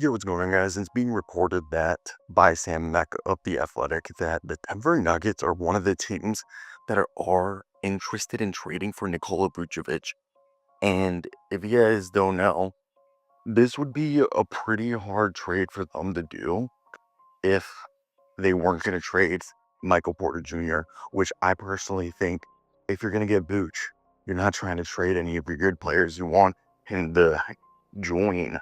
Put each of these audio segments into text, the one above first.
Yo, what's going on, guys? It's being reported that by Sam Amick of The Athletic that the Denver Nuggets are one of the teams that are interested in trading for Nikola Vucevic. And if you guys don't know, this would be a pretty hard trade for them to do if they weren't going to trade Michael Porter Jr., which I personally think if you're going to get Vooch, you're not trying to trade any of your good players. You want him to join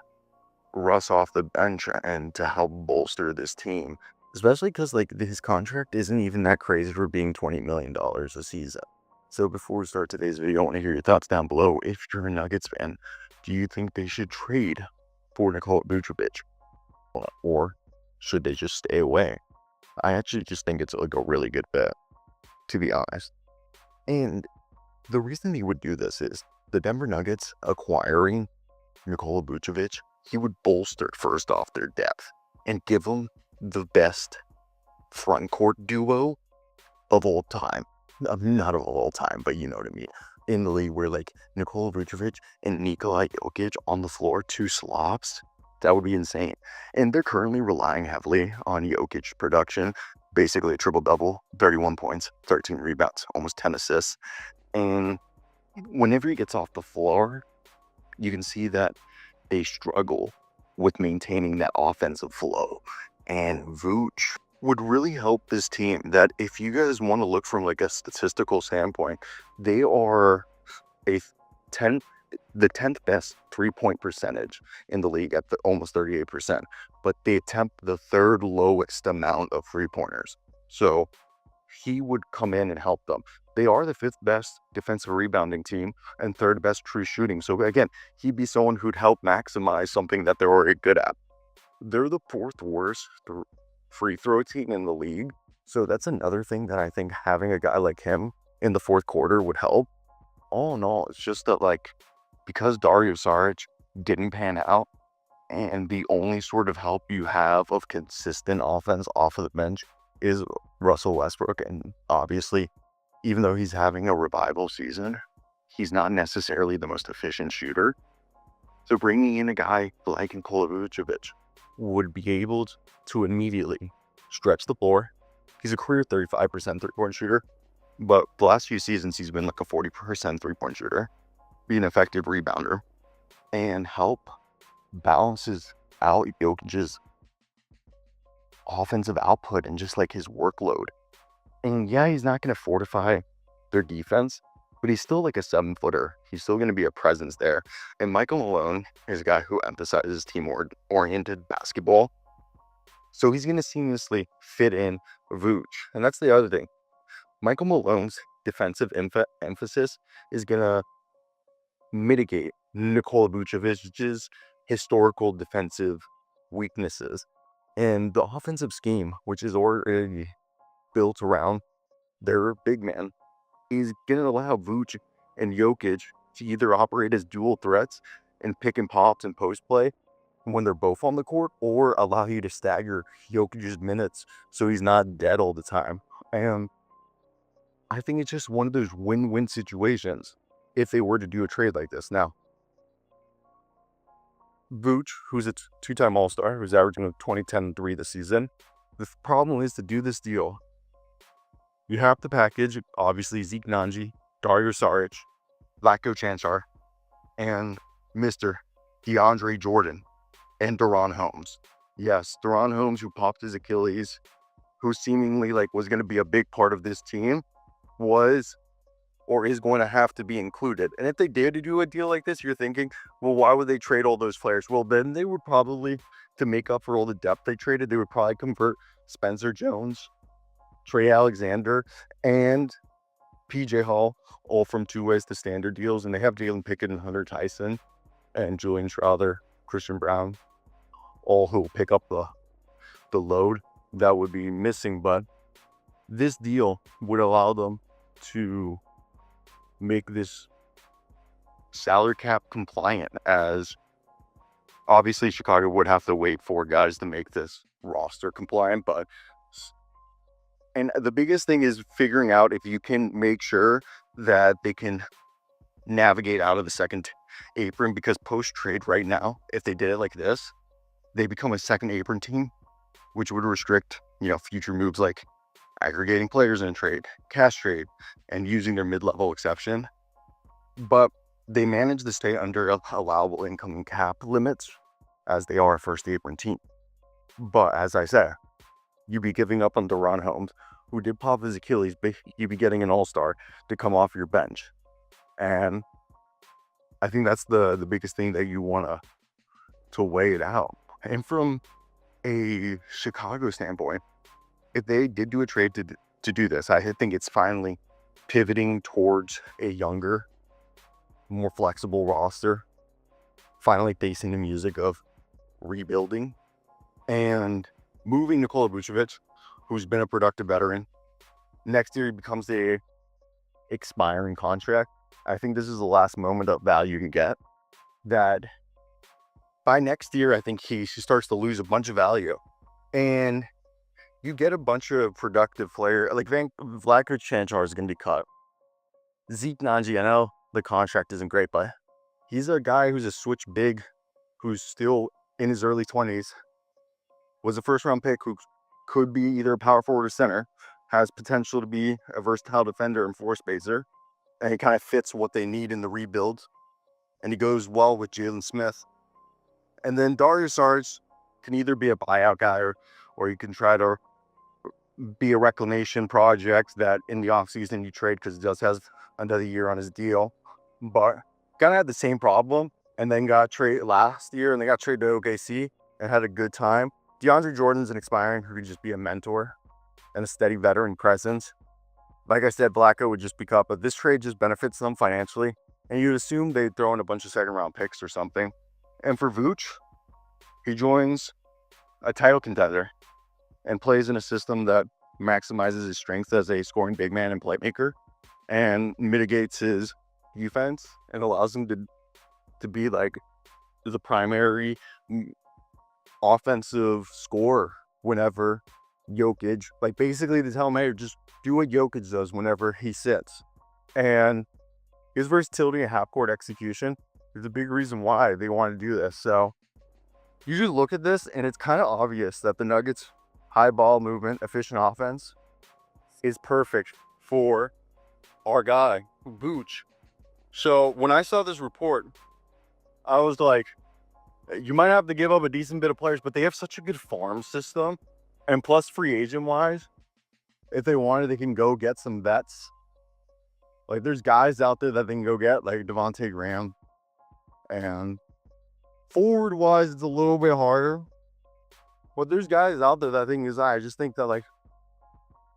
Russ off the bench and to help bolster this team, especially because like his contract isn't even that crazy for being $20 million a season. So before we start today's video, I want to hear your thoughts down below. If you're a Nuggets fan, do you think they should trade for Nikola Vucevic, or should they just stay away? I actually just think it's like a really good bet, to be honest. And the reason they would do this is the Denver Nuggets acquiring Nikola Vucevic, he would bolster first off their depth and give them the best front court duo of all time. Not of all time, but you know what I mean. In the league, where like Nikola Vucevic and Nikola Jokić on the floor, two slobs, that would be insane. And they're currently relying heavily on Jokić production, basically a triple-double, 31 points, 13 rebounds, almost 10 assists. And whenever he gets off the floor, you can see that they struggle with maintaining that offensive flow. And Vooch would really help this team. That if you guys want to look from like a statistical standpoint, they are the 10th best 3-point percentage in the league at almost 38%, but they attempt the third lowest amount of 3-pointers. So he would come in and help them. They are the 5th best defensive rebounding team and 3rd best true shooting. So again, he'd be someone who'd help maximize something that they're already good at. They're the 4th worst free throw team in the league. So that's another thing that I think having a guy like him in the 4th quarter would help. All in all, it's just that like, because Dario Saric didn't pan out, and the only sort of help you have of consistent offense off of the bench is Russell Westbrook. And obviously, even though he's having a revival season, he's not necessarily the most efficient shooter. So bringing in a guy like Nikola Vucevic would be able to immediately stretch the floor. He's a career 35% three-point shooter, but the last few seasons he's been like a 40% three-point shooter, be an effective rebounder, and help balances out Jokic's offensive output and just like his workload. And yeah, he's not going to fortify their defense, but he's still like a 7-footer. He's still going to be a presence there. And Michael Malone is a guy who emphasizes team-oriented basketball. So he's going to seamlessly fit in Vooch. And that's the other thing. Michael Malone's defensive emphasis is going to mitigate Nikola Vucevic's historical defensive weaknesses. And the offensive scheme, which is already built around their big man, is going to allow Vooch and Jokić to either operate as dual threats and pick and pops and post play when they're both on the court, or allow you to stagger Jokic's minutes so he's not dead all the time. And I think it's just one of those win-win situations if they were to do a trade like this. Now, Vooch, who's a 2-time All-Star, who's averaging 20, 10, and 3 this season, the problem is to do this deal, you have to package, obviously, Zeke Nnaji, Dario Saric, Vlatko Čančar, and Mr. DeAndre Jordan, and Deron Holmes. Yes, Deron Holmes, who popped his Achilles, who seemingly like was going to be a big part of this team, was or is going to have to be included. And if they did do a deal like this, you're thinking, well, why would they trade all those players? Well, then they would probably, to make up for all the depth they traded, they would probably convert Spencer Jones, Trey Alexander, and PJ Hall, all from 2-ways to standard deals. And they have Jalen Pickett and Hunter Tyson and Julian Schroeder, Christian Brown, all who will pick up the load that would be missing. But this deal would allow them to make this salary cap compliant, as obviously Chicago would have to wait for guys to make this roster compliant. And the biggest thing is figuring out if you can make sure that they can navigate out of the second apron, because post-trade right now, if they did it like this, they become a second apron team, which would restrict, future moves like aggregating players in a trade, cash trade, and using their mid-level exception. But they manage to stay under allowable income and cap limits as they are a first apron team. But as I said, you'd be giving up on Deron Holmes, who did pop his Achilles, but you'd be getting an all-star to come off your bench. And I think that's the biggest thing that you want to weigh it out. And from a Chicago standpoint, if they did do a trade to do this, I think it's finally pivoting towards a younger, more flexible roster, finally facing the music of rebuilding and moving Nikola Vucevic, who's been a productive veteran. Next year, he becomes a expiring contract. I think this is the last moment of value you can get. That by next year, I think he starts to lose a bunch of value. And you get a bunch of productive players. Like Vlatko Čančar is going to be cut. Zeke Nnaji, I know the contract isn't great, but he's a guy who's a switch big, who's still in his early 20s, was a first-round pick who could be either a power forward or center, has potential to be a versatile defender and floor spacer, and he kind of fits what they need in the rebuild, and he goes well with Jalen Smith. And then Dario Saric can either be a buyout guy or you can try to be a reclamation project that in the offseason you trade because he just has another year on his deal. But kind of had the same problem and then got traded last year and they got traded to OKC and had a good time. DeAndre Jordan's an expiring who could just be a mentor and a steady veteran presence. Like I said, Vlatko would just be cut, but this trade just benefits them financially. And you'd assume they'd throw in a bunch of second-round picks or something. And for Vooch, he joins a title contender and plays in a system that maximizes his strength as a scoring big man and playmaker and mitigates his defense and allows him to be like the primary offensive scorer whenever Jokić, like basically to tell him, just do what Jokić does whenever he sits. And his versatility and half-court execution is a big reason why they want to do this. So you just look at this and it's kind of obvious that the Nuggets' high ball movement, efficient offense is perfect for our guy, Vooch. So when I saw this report, I was like, you might have to give up a decent bit of players, but they have such a good farm system. And plus free agent wise, if they wanted, they can go get some vets. Like there's guys out there that they can go get, like Devontae Graham. And forward wise, it's a little bit harder. But there's guys out there that I think is I just think that like,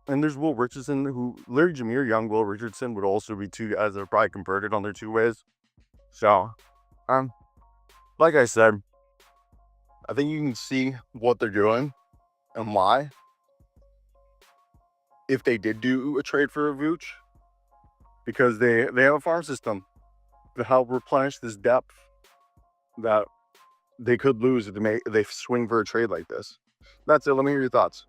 and there's Will Richardson, who Larry Jameer, young Will Richardson would also be two guys that are probably converted on their two ways. So, like I said, I think you can see what they're doing and why. If they did do a trade for a Vooch, because they have a farm system to help replenish this depth that they could lose if they swing for a trade like this. That's it. Let me hear your thoughts.